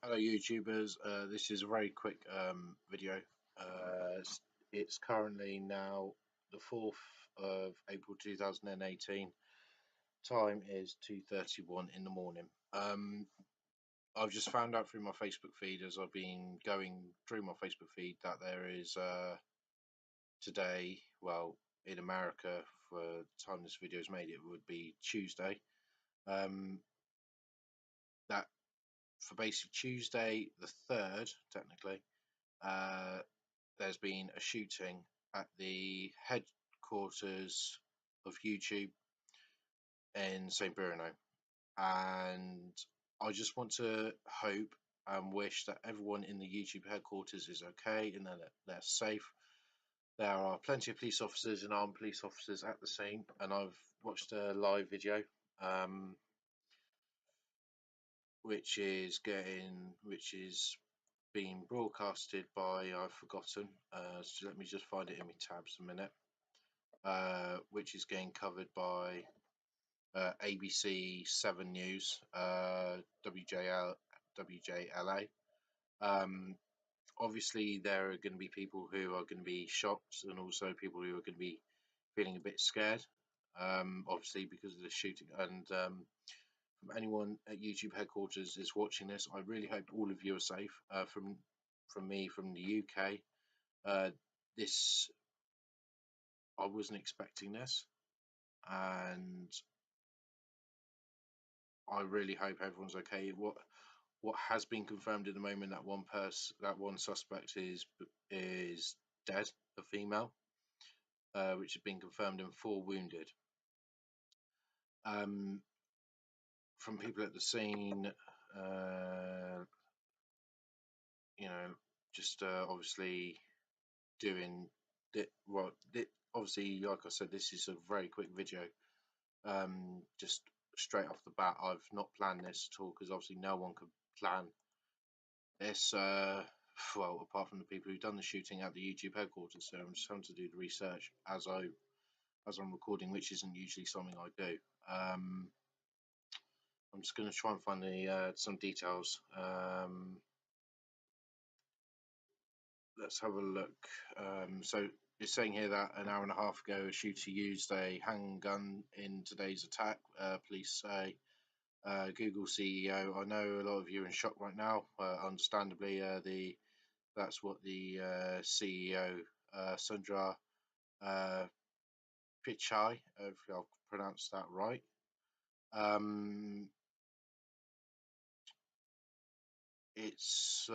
Hello YouTubers, this is a very quick video. It's currently now the 4th of April 2018. Time is 2:31 in the morning. I've just found out through my Facebook feed as I've been going through my Facebook feed that there is today, well, in America, for the time this video is made, it would be Tuesday. That for basically Tuesday the 3rd, technically, there's been a shooting at the headquarters of YouTube in San Bruno, and I just want to hope and wish that everyone in the YouTube headquarters is okay and that they're safe. There are plenty of police officers and armed police officers at the scene, and I've watched a live video which is being broadcasted by, I've forgotten, so let me just find it in my tabs a minute, which is getting covered by ABC 7 News, WJLA. Obviously there are going to be people who are going to be shocked, and also people who are going to be feeling a bit scared, obviously because of the shooting. And from anyone at YouTube headquarters is watching this, I really hope all of you are safe. From me, from the UK, this, I wasn't expecting this, and I really hope everyone's okay. What has been confirmed at the moment, that one suspect is dead, a female, which has been confirmed, and 4 wounded. From people at the scene, you know, just obviously doing it. Well, obviously, like I said, this is a very quick video. Just straight off the bat, I've not planned this at all, because obviously no one could plan this. Well, apart from the people who've done the shooting at the YouTube headquarters. So I'm just having to do the research as I'm recording, which isn't usually something I do. I'm just going to try and find some details. Let's have a look. So it's saying here that an hour and a half ago, a shooter used a handgun in today's attack. Police say. Google CEO. I know a lot of you are in shock right now. Understandably, that's what the CEO, Sundar Pichai, if I'll pronounce that right. It's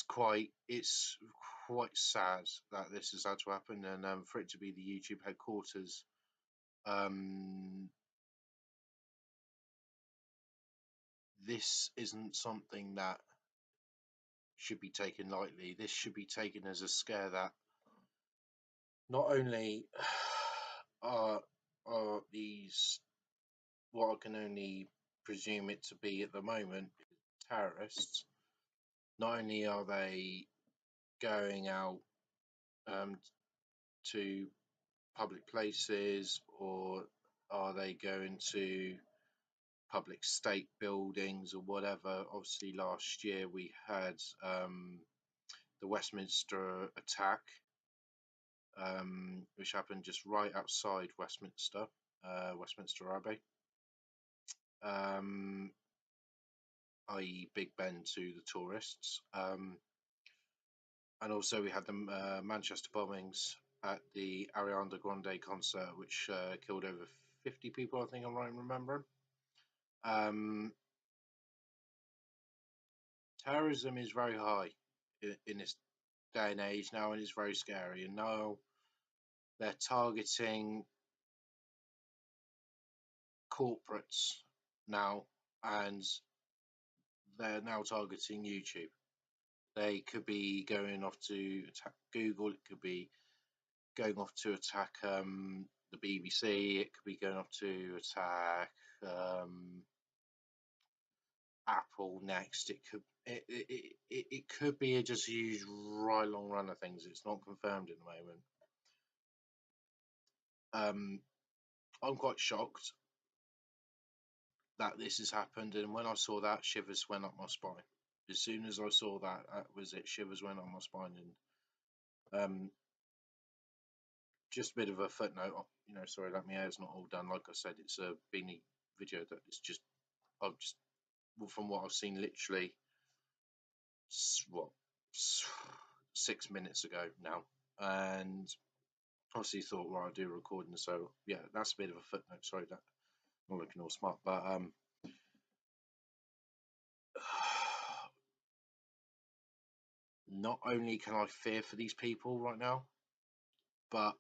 quite sad that this has had to happen, and for it to be the YouTube headquarters. This isn't something that should be taken lightly. This should be taken as a scare that not only are these, what I can only presume it to be at the moment, terrorists. Not only are they going out to public places, or are they going to public state buildings or whatever. Obviously last year we had the Westminster attack, which happened just right outside Westminster, Westminster Abbey, i.e. Big Ben to the tourists. And also we had the Manchester bombings at the Ariana Grande concert, which killed over 50 people, I think I'm right in remembering. Terrorism is very high in this day and age now, and it's very scary. And now they're targeting corporates now, and they're now targeting YouTube. They could be going off to attack Google. It could be going off to attack the BBC. It could be going off to attack Apple next. It could be just a huge right long run of things. It's not confirmed at the moment. I'm quite shocked that this has happened. And when I saw that, shivers went up my spine. As soon as I saw that, that was it. Shivers went up my spine. And just a bit of a footnote, sorry that my hair's not all done. Like I said, it's a beanie video that is just, I've just, from what I've seen, literally, what, 6 minutes ago now. And obviously thought, well, I'll do a recording. So yeah, that's a bit of a footnote. Sorry that I'm not looking all smart, but not only can I fear for these people right now, but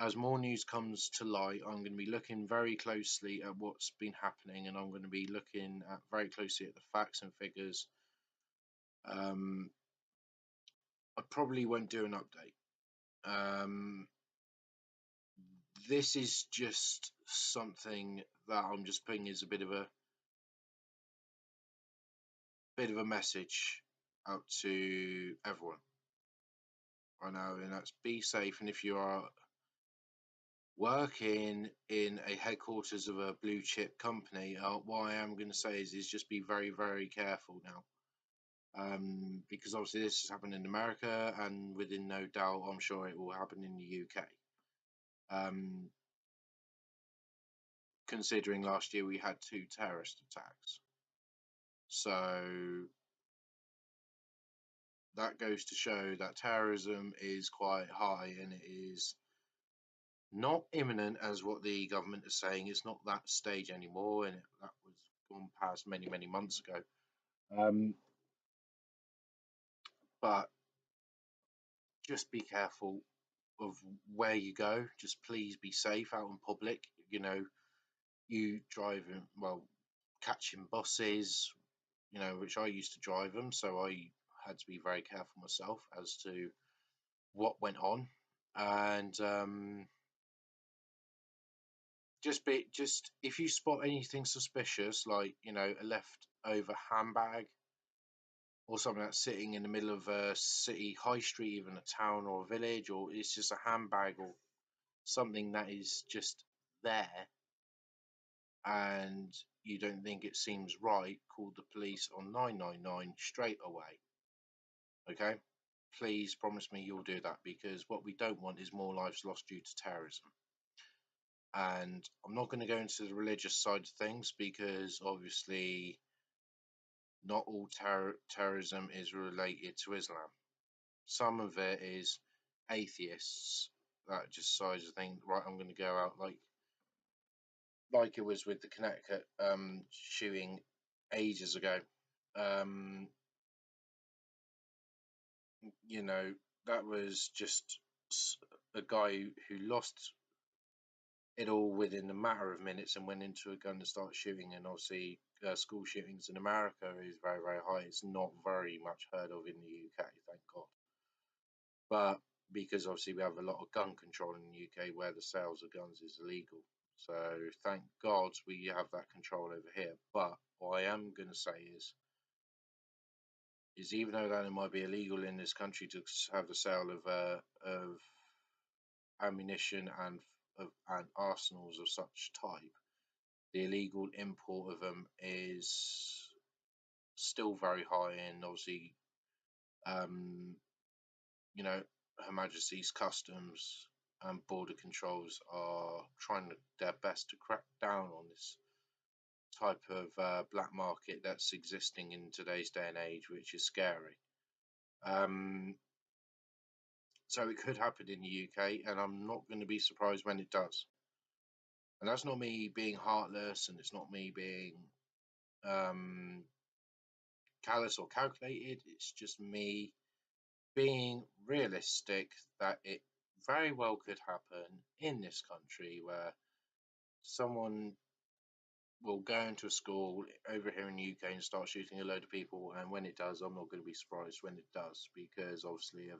as more news comes to light, I'm going to be looking very closely at what's been happening, and I'm going to be looking at very closely at the facts and figures. I probably won't do an update. This is just something that I'm just putting as a bit of a message out to everyone. I know, and that's be safe. And if you are working in a headquarters of a blue chip company, what I am going to say is just be very, very careful now. Because obviously this has happened in America, and within no doubt, I'm sure it will happen in the UK. Considering last year we had 2 terrorist attacks. So that goes to show that terrorism is quite high, and it is not imminent as what the government is saying. It's not that stage anymore, and that was gone past many, many months ago. But just be careful of where you go. Just please be safe out in public. You driving, well, catching buses, which I used to drive them, so I had to be very careful myself as to what went on. And just if you spot anything suspicious, like a leftover handbag or something that's sitting in the middle of a city high street, even a town or a village, or it's just a handbag or something that is just there, and you don't think it seems right, call the police on 999 straight away. Okay, please promise me you'll do that, because what we don't want is more lives lost due to terrorism. And I'm not going to go into the religious side of things, because obviously not all terrorism is related to Islam. Some of it is atheists that just decide to think, right, I'm going to go out, like it was with the Connecticut shooting ages ago. That was just a guy who lost it all within a matter of minutes and went into a gun and started shooting. And obviously, school shootings in America is very, very high. It's not very much heard of in the UK, thank God. But because obviously we have a lot of gun control in the UK, where the sales of guns is illegal. So thank God we have that control over here. But what I am going to say is even though that it might be illegal in this country to have the sale of ammunition and arsenals of such type, the illegal import of them is still very high. And obviously, Her Majesty's Customs and Border Controls are trying their best to crack down on this type of black market that's existing in today's day and age, which is scary. So it could happen in the UK, and I'm not going to be surprised when it does. And that's not me being heartless, and it's not me being callous or calculated. It's just me being realistic that it very well could happen in this country, where someone will go into a school over here in the UK and start shooting a load of people. And when it does, I'm not going to be surprised when it does, because obviously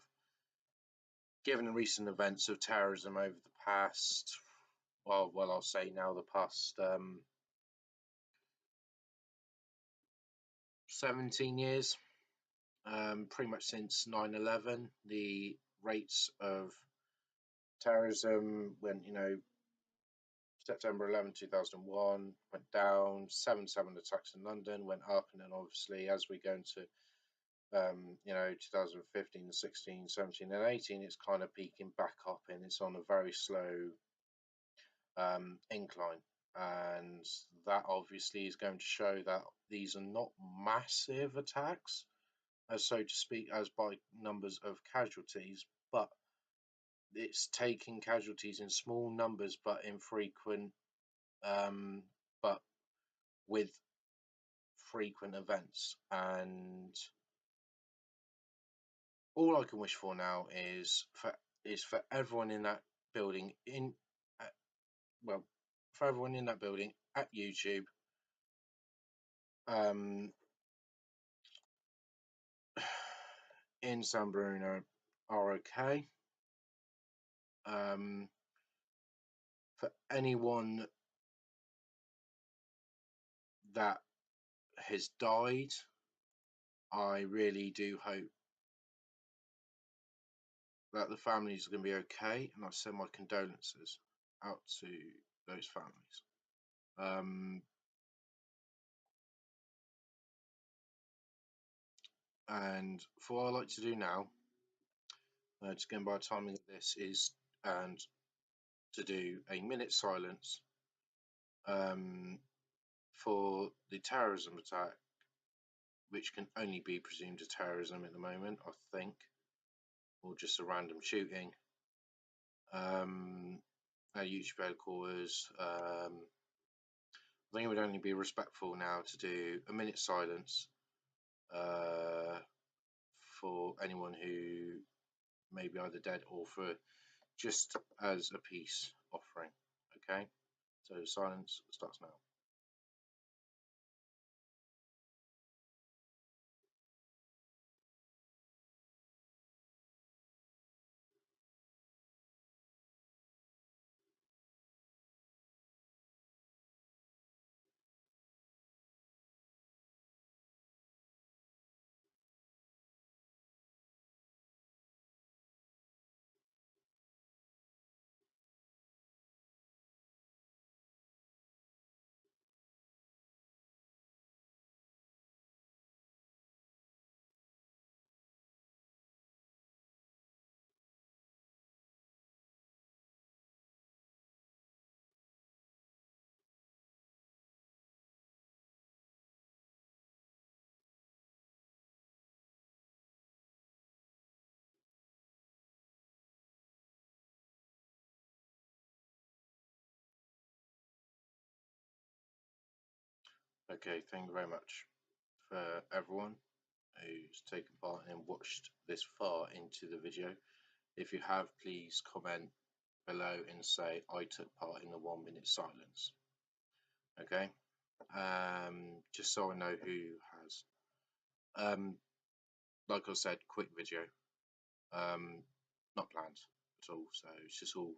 given the recent events of terrorism over the past, well, I'll say now the past 17 years, pretty much since 9/11, the rates of terrorism went, September 11, 2001, went down. 7/7 attacks in London went up, and then obviously as we go into 2015, 16, 17, and 18, it's kind of peaking back up, and it's on a very slow incline, and that obviously is going to show that these are not massive attacks, as so to speak, as by numbers of casualties, but it's taking casualties in small numbers, but infrequent, but with frequent events. And all I can wish for now is for everyone in that building for everyone in that building at YouTube, in San Bruno, are okay. For anyone that has died, I really do hope that the families are going to be okay, and I send my condolences out to those families. And for what I like to do now, just going by the timing of this, is and to do a minute silence for the terrorism attack, which can only be presumed as terrorism at the moment, I think, or just a random shooting at YouTube headquarters. I think it would only be respectful now to do a minute silence for anyone who may be either dead or for just as a peace offering. Okay, so silence starts now. Okay, thank you very much for everyone who's taken part and watched this far into the video. If you have, please comment below and say I took part in the 1 minute silence. Okay, just so I know who has. Like I said, quick video, not planned at all, so it's just all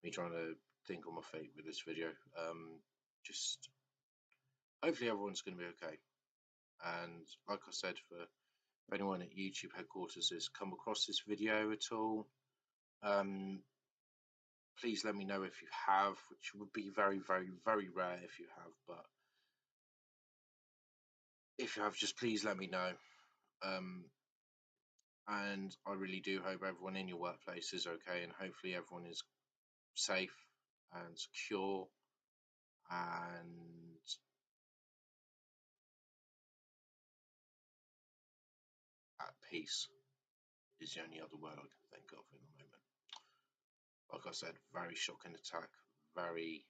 me trying to think on my feet with this video. Just hopefully everyone's going to be okay. And like I said, for anyone at YouTube headquarters has come across this video at all, please let me know if you have, which would be very, very, very rare if you have, but if you have, just please let me know. And I really do hope everyone in your workplace is okay, and hopefully everyone is safe and secure and at peace is the only other word I can think of in the moment. Like I said, very shocking attack, very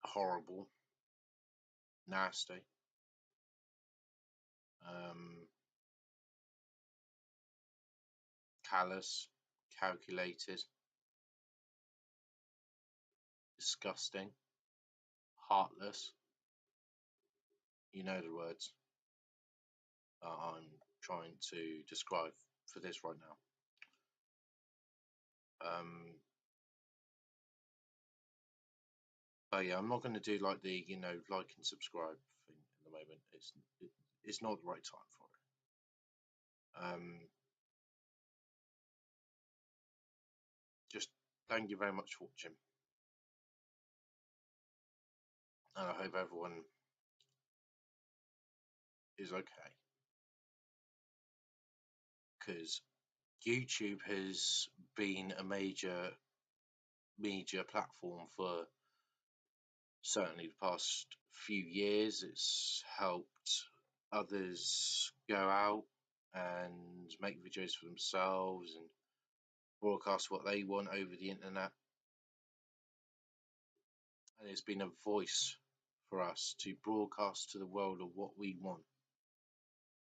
horrible, nasty, callous, calculated, disgusting, heartless. You know the words that I'm trying to describe for this right now. But yeah, I'm not going to do like the like and subscribe thing at the moment. It's not the right time for it. thank you very much for watching, and I hope everyone is okay, because YouTube has been a major media platform for certainly the past few years. It's helped others go out and make videos for themselves and broadcast what they want over the internet, and it's been a voice for us to broadcast to the world of what we want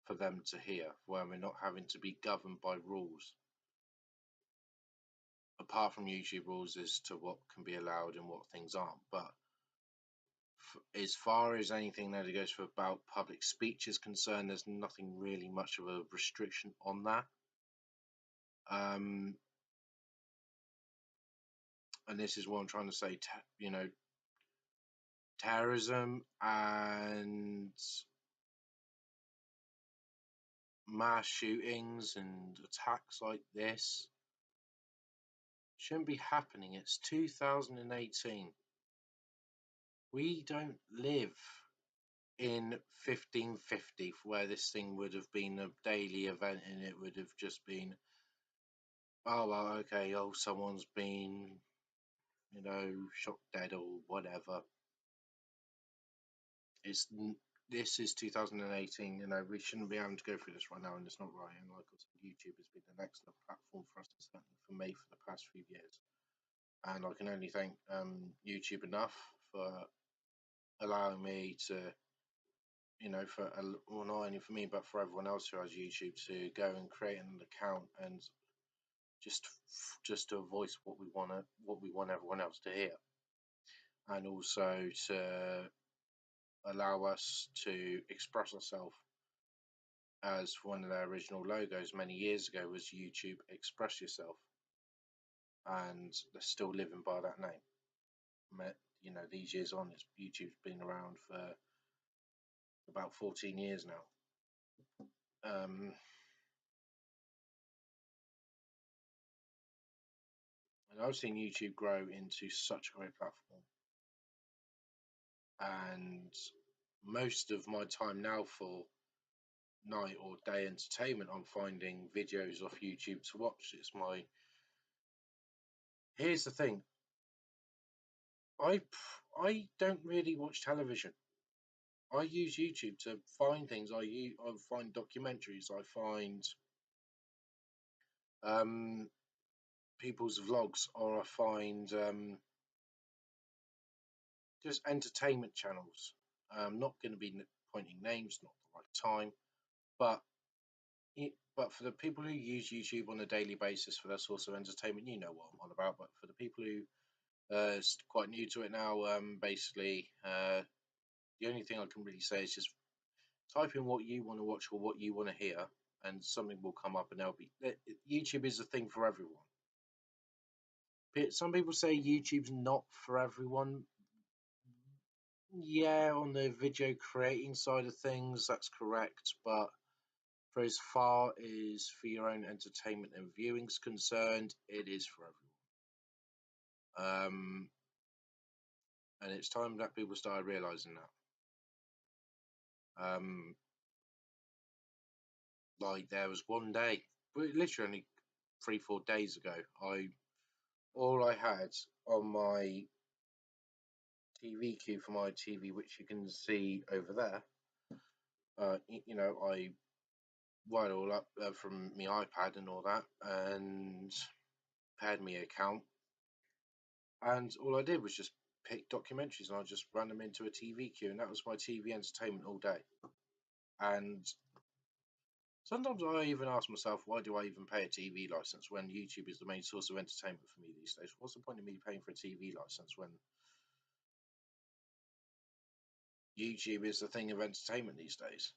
for them to hear, where we're not having to be governed by rules, apart from YouTube rules as to what can be allowed and what things aren't. But as far as anything that goes for about public speech is concerned, there's nothing really much of a restriction on that. And this is what I'm trying to say, terrorism and mass shootings and attacks like this shouldn't be happening. It's 2018. We don't live in 1550, where this thing would have been a daily event and it would have just been, oh well, okay, oh, someone's been, shot dead or whatever. This is 2018. We shouldn't be having to go through this right now, and it's not right. And like I said, YouTube has been an excellent platform for us, certainly for me, for the past few years. And I can only thank YouTube enough for allowing me to, well, not only for me but for everyone else who has YouTube, to go and create an account and just to voice what we want everyone else to hear, and also to allow us to express ourselves, as one of their original logos many years ago was YouTube Express Yourself, and they're still living by that name. These years on, YouTube's been around for about 14 years now. And I've seen YouTube grow into such a great platform, and most of my time now for night or day entertainment, I'm finding videos off YouTube to watch. Here's the thing, I don't really watch television. I use YouTube to find things. I find documentaries, I find people's vlogs, or I find just entertainment channels. I'm not going to be pointing names, not the right time, but for the people who use YouTube on a daily basis for their source of entertainment, you know what I'm on about. But for the people who are quite new to it now, basically, the only thing I can really say is just type in what you want to watch or what you want to hear, and something will come up, and YouTube is a thing for everyone. Some people say YouTube's not for everyone. Yeah, on the video creating side of things, that's correct, but for as far as for your own entertainment and viewing's concerned, it is for everyone. And it's time that people started realizing that. Like, there was one day, literally only 3-4 days ago, all I had on my TV queue for my TV, which you can see over there, I wired all up from my iPad and all that, and paired me account, and all I did was just pick documentaries, and I just ran them into a TV queue, and that was my TV entertainment all day. And sometimes I even ask myself, why do I even pay a TV license when YouTube is the main source of entertainment for me these days? What's the point of me paying for a TV license when YouTube is the thing of entertainment these days?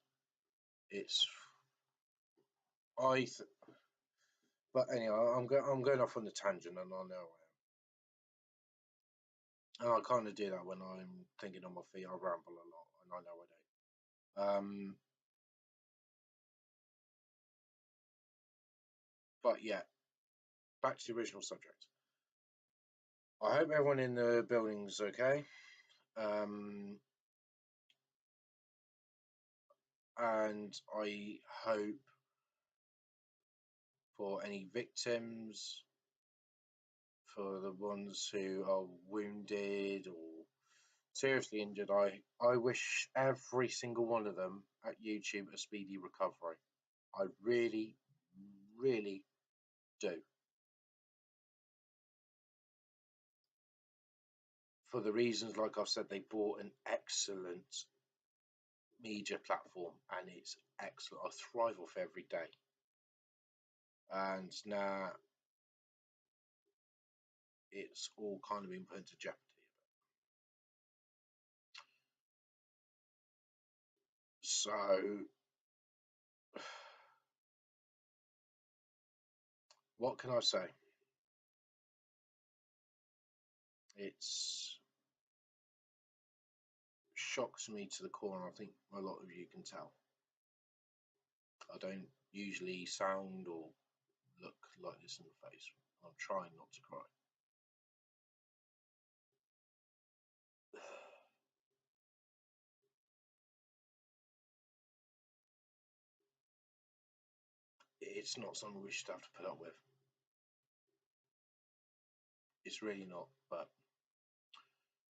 But anyway, I'm going off on a tangent, and I know I am. And I kind of do that when I'm thinking on my feet. I ramble a lot, and I know I do. But yeah, back to the original subject. I hope everyone in the building's okay. And I hope for any victims, for the ones who are wounded or seriously injured, I wish every single one of them at YouTube a speedy recovery. I really, really do. For the reasons, like I've said, they bought an excellent media platform and it's excellent. I thrive off every day. And now it's all kind of been put into jeopardy. So, what can I say? It's shocks me to the core, and I think a lot of you can tell. I don't usually sound or look like this in the face. I'm trying not to cry. It's not something we should have to put up with. It's really not. But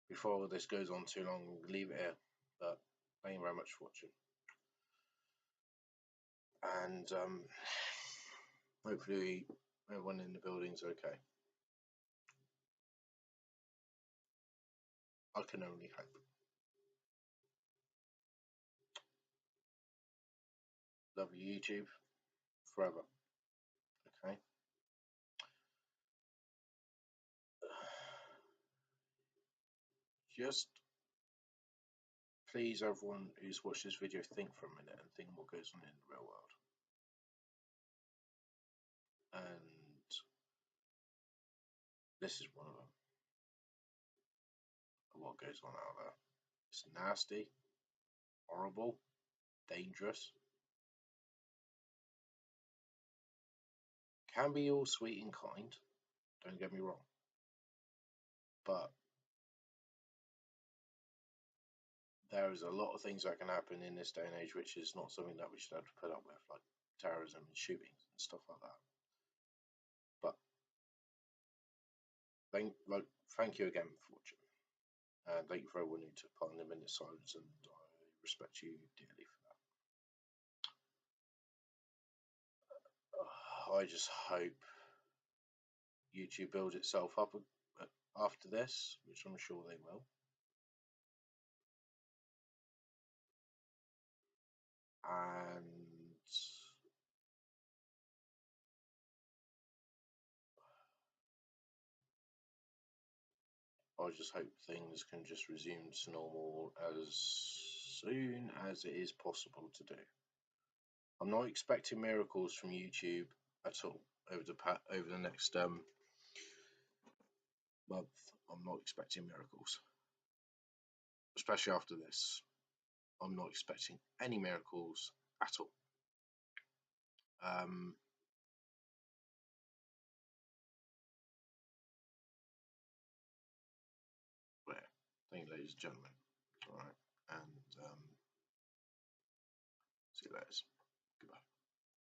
before this goes on too long, we'll leave it here. But thank you very much for watching. And hopefully everyone in the building's okay. I can only hope. Love you, YouTube, forever. Okay. Just please, everyone who's watched this video, think for a minute and think what goes on in the real world. And this is one of them. What goes on out there. It's nasty, horrible, dangerous. Can be all sweet and kind, don't get me wrong. But there is a lot of things that can happen in this day and age which is not something that we should have to put up with, like terrorism and shootings and stuff like that. But thank you again for watching. And thank you for everyone who took part in the minute silence, and I respect you dearly for that. I just hope YouTube builds itself up after this, which I'm sure they will. And I just hope things can just resume to normal as soon as it is possible to do. I'm not expecting miracles from YouTube at all over the next month. I'm not expecting miracles, especially after this. I'm not expecting any miracles at all. Well, thank you, ladies and gentlemen. All right, and see you later. Goodbye.